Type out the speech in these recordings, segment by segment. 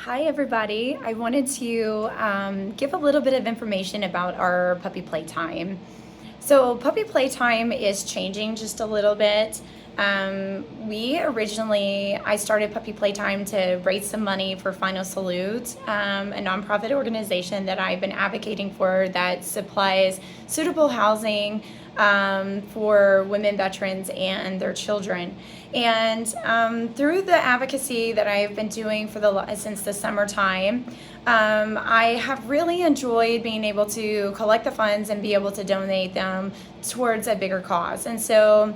Hi, everybody. I wanted to give a little bit of information about our puppy playtime. So, puppy playtime is changing just a little bit. I started Puppy Playtime to raise some money for Final Salute, a nonprofit organization that I've been advocating for that supplies suitable housing for women veterans and their children. And through the advocacy that I have been doing since the summertime, I have really enjoyed being able to collect the funds and be able to donate them towards a bigger cause. And so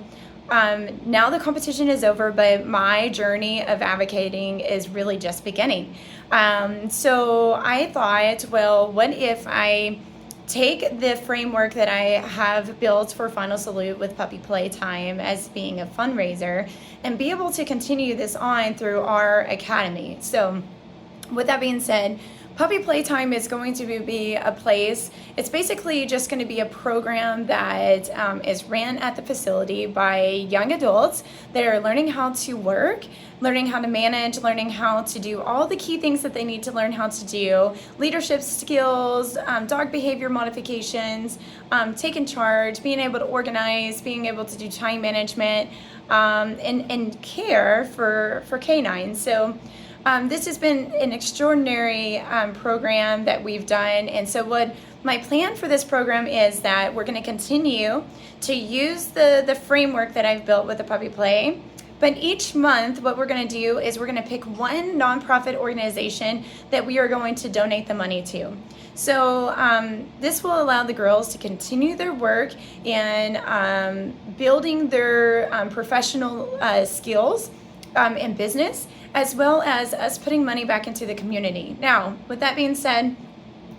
now the competition is over, but my journey of advocating is really just beginning. So I thought, well, what if I take the framework that I have built for Final Salute with Puppy Playtime as being a fundraiser and be able to continue this on through our academy. So with that being said, Puppy Playtime is going to be a place, it's basically just going to be a program that is ran at the facility by young adults that are learning how to work, learning how to manage, learning how to do all the key things that they need to learn how to do, leadership skills, dog behavior modifications, taking charge, being able to organize, being able to do time management, and care for canines. So this has been an extraordinary program that we've done. And so what my plan for this program is that we're going to continue to use the framework that I've built with the Puppy Play. But each month, what we're going to do is we're going to pick one nonprofit organization that we are going to donate the money to. So this will allow the girls to continue their work in building their professional skills in business, as well as us putting money back into the community. Now, with that being said,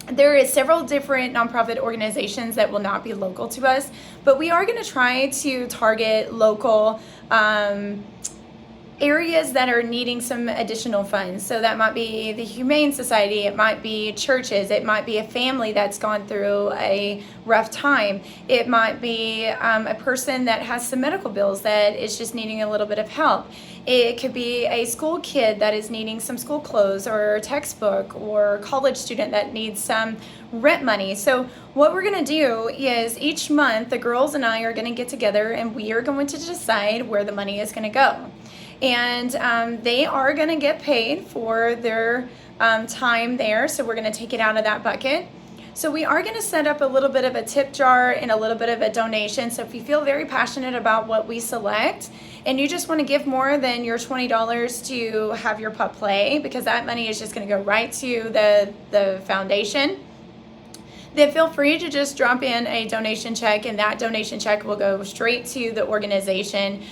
there is several different nonprofit organizations that will not be local to us, but we are going to try to target local areas that are needing some additional funds. So that might be the Humane Society, it might be churches, it might be a family that's gone through a rough time, it might be a person that has some medical bills that is just needing a little bit of help. It could be a school kid that is needing some school clothes or a textbook, or a college student that needs some rent money. So what we're going to do is each month the girls and I are going to get together and we are going to decide where the money is going to go. And they are going to get paid for their time there. So we're going to take it out of that bucket. So we are going to set up a little bit of a tip jar and a little bit of a donation. So if you feel very passionate about what we select and you just want to give more than your $20 to have your pup play, because that money is just going to go right to the foundation, then feel free to just drop in a donation check, and that donation check will go straight to the organization.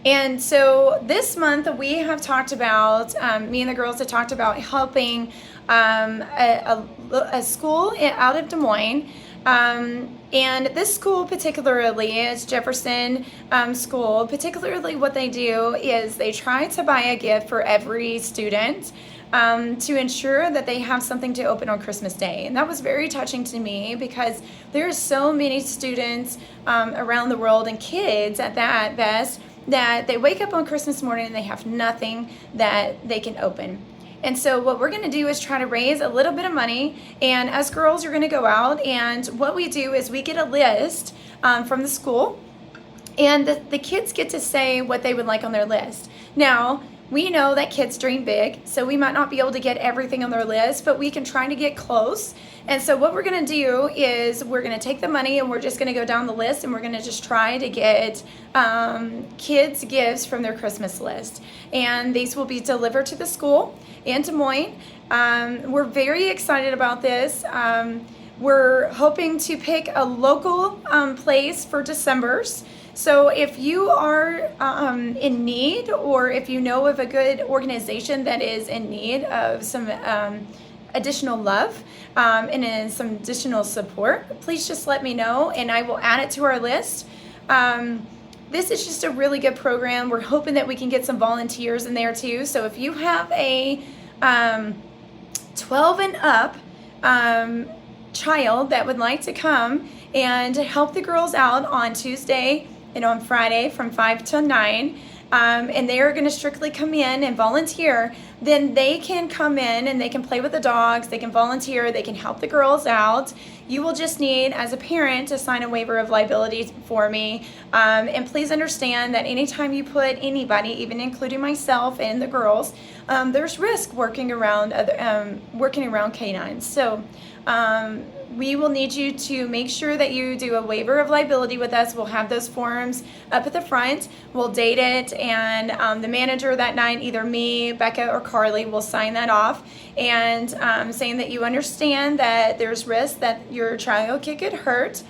And so this month we have talked about, me and the girls have talked about helping a school out of Des Moines. And this school particularly is Jefferson School. Particularly what they do is they try to buy a gift for every student to ensure that they have something to open on Christmas Day. And that was very touching to me because there are so many students around the world, and kids at that best, that they wake up on Christmas morning and they have nothing that they can open. And so what we're going to do is try to raise a little bit of money, and us girls are going to go out, and what we do is we get a list from the school, and the kids get to say what they would like on their list. Now, we know that kids dream big, so we might not be able to get everything on their list, but we can try to get close. And so what we're going to do is we're going to take the money and we're just going to go down the list, and we're going to just try to get kids gifts from their Christmas list. And these will be delivered to the school in Des Moines. We're very excited about this. We're hoping to pick a local place for December's. So if you are in need, or if you know of a good organization that is in need of some additional love and some additional support, please just let me know and I will add it to our list. This is just a really good program. We're hoping that we can get some volunteers in there too. So if you have a 12 and up child that would like to come and help the girls out on Tuesday and on Friday from 5 to 9, and they are going to strictly come in and volunteer, then they can come in and they can play with the dogs, they can volunteer, they can help the girls out. You will just need, as a parent, to sign a waiver of liability for me. And please understand that anytime you put anybody, even including myself and the girls, there's risk working around canines. So we will need you to make sure that you do a waiver of liability with us. We'll have those forms up at the front. We'll date it, and the manager that night, either me, Becca, or Carly, will sign that off, and saying that you understand that there's risk that your child could get hurt.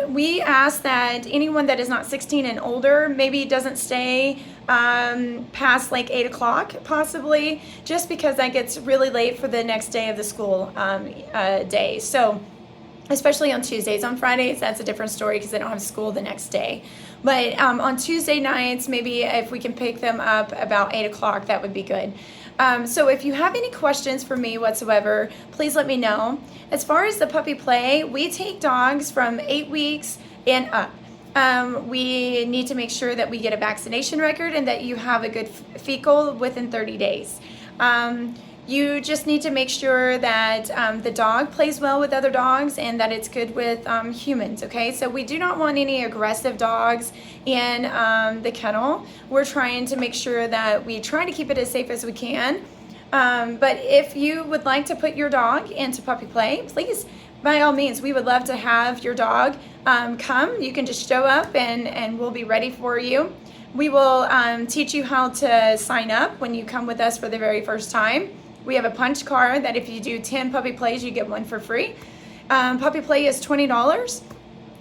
We ask that anyone that is not 16 and older maybe doesn't stay past like 8 o'clock possibly, just because that gets really late for the next day of the school day. So especially on Tuesdays. On Fridays, that's a different story because they don't have school the next day. But on Tuesday nights, maybe if we can pick them up about 8 o'clock, that would be good. So if you have any questions for me whatsoever, please let me know. As far as the puppy play, we take dogs from 8 weeks and up. We need to make sure that we get a vaccination record and that you have a good fecal within 30 days. You just need to make sure that the dog plays well with other dogs and that it's good with humans, okay? So we do not want any aggressive dogs in the kennel. We're trying to make sure that we try to keep it as safe as we can. But if you would like to put your dog into puppy play, please, by all means, we would love to have your dog come. You can just show up and we'll be ready for you. We will teach you how to sign up when you come with us for the very first time. We have a punch card that if you do 10 puppy plays, you get one for free. Puppy play is $20.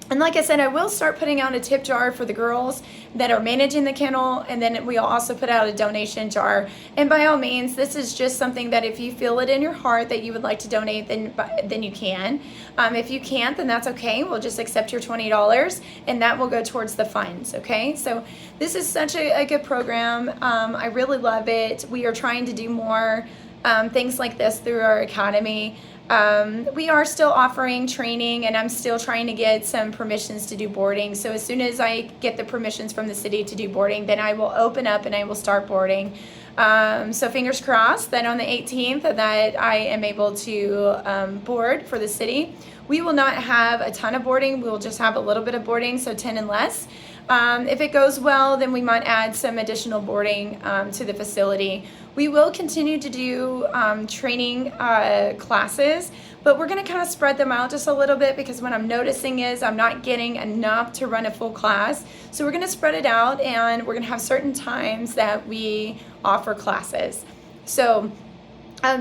And like I said, I will start putting out a tip jar for the girls that are managing the kennel, and then we'll also put out a donation jar. And by all means, this is just something that if you feel it in your heart that you would like to donate, then you can. If you can't, then that's okay. We'll just accept your $20, and that will go towards the funds, okay? So this is such a good program. I really love it. We are trying to do more things like this through our academy. We are still offering training, and I'm still trying to get some permissions to do boarding. So as soon as I get the permissions from the city to do boarding, then I will open up and I will start boarding. So fingers crossed that on the 18th that I am able to board for the city. We will not have a ton of boarding. We will just have a little bit of boarding, so 10 and less. If it goes well, then we might add some additional boarding to the facility. We will continue to do training classes, but we're going to kind of spread them out just a little bit because what I'm noticing is I'm not getting enough to run a full class. So we're going to spread it out, and we're going to have certain times that we offer classes. So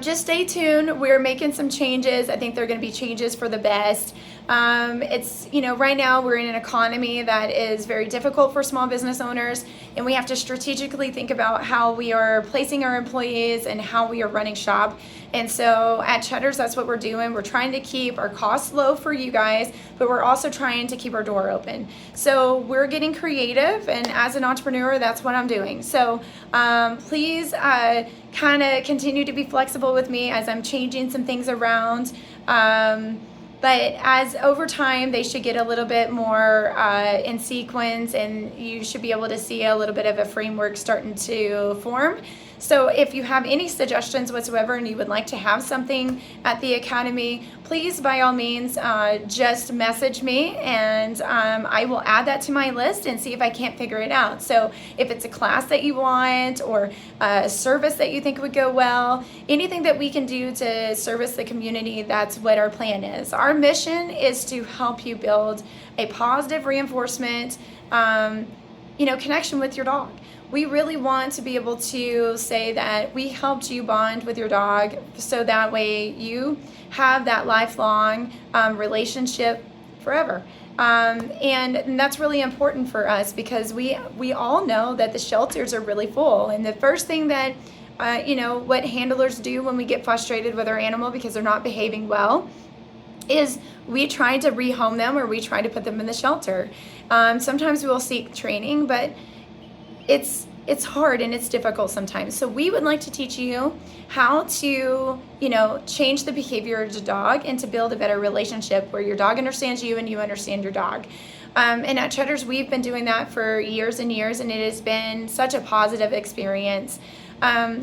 just stay tuned. We're making some changes. I think they're going to be changes for the best. It's, right now we're in an economy that is very difficult for small business owners, and we have to strategically think about how we are placing our employees and how we are running shop. And so at Cheddar's, that's what we're doing. We're trying to keep our costs low for you guys, but we're also trying to keep our door open. So we're getting creative, and as an entrepreneur, that's what I'm doing. So please kind of continue to be flexible with me as I'm changing some things around. But as over time, they should get a little bit more in sequence, and you should be able to see a little bit of a framework starting to form. So if you have any suggestions whatsoever and you would like to have something at the academy, please, by all means, just message me, and I will add that to my list and see if I can't figure it out. So if it's a class that you want or a service that you think would go well, anything that we can do to service the community, that's what our plan is. Our mission is to help you build a positive reinforcement, connection with your dog. We really want to be able to say that we helped you bond with your dog, so that way you have that lifelong relationship forever. And that's really important for us because we all know that the shelters are really full. And the first thing that, what handlers do when we get frustrated with our animal because they're not behaving well is we try to rehome them or we try to put them in the shelter. Sometimes we'll seek training, but it's hard and it's difficult sometimes. So we would like to teach you how to, change the behavior of the dog and to build a better relationship where your dog understands you and you understand your dog. And at Cheddar's, we've been doing that for years and years, and it has been such a positive experience.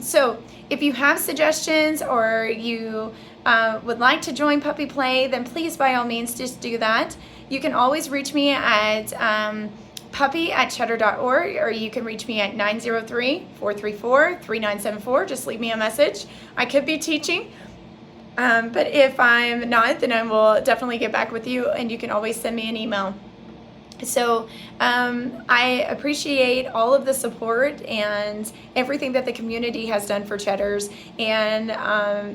So if you have suggestions or you would like to join Puppy Play, then please, by all means, just do that. You can always reach me at puppy@cheddar.org, or you can reach me at 903-434-3974. Just leave me a message. I could be teaching, but if I'm not, then I will definitely get back with you, and you can always send me an email. So I appreciate all of the support and everything that the community has done for Cheddar's. And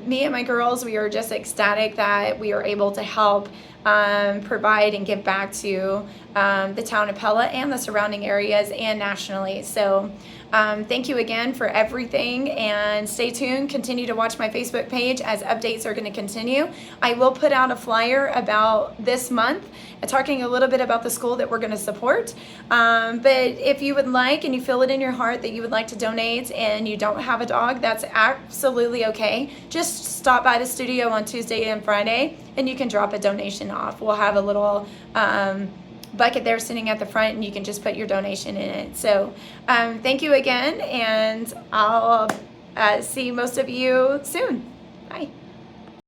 me and my girls, we are just ecstatic that we are able to help provide and give back to the town of Pella and the surrounding areas and nationally. So thank you again for everything, and stay tuned. Continue to watch my Facebook page as updates are going to continue. I will put out a flyer about this month talking a little bit about the school that we're going to support. But if you would like and you feel it in your heart that you would like to donate and you don't have a dog, that's absolutely okay. Just stop by the studio on Tuesday and Friday and you can drop a donation off. We'll have a little bucket there sitting at the front, and you can just put your donation in it. So thank you again, and I'll see most of you soon. Bye.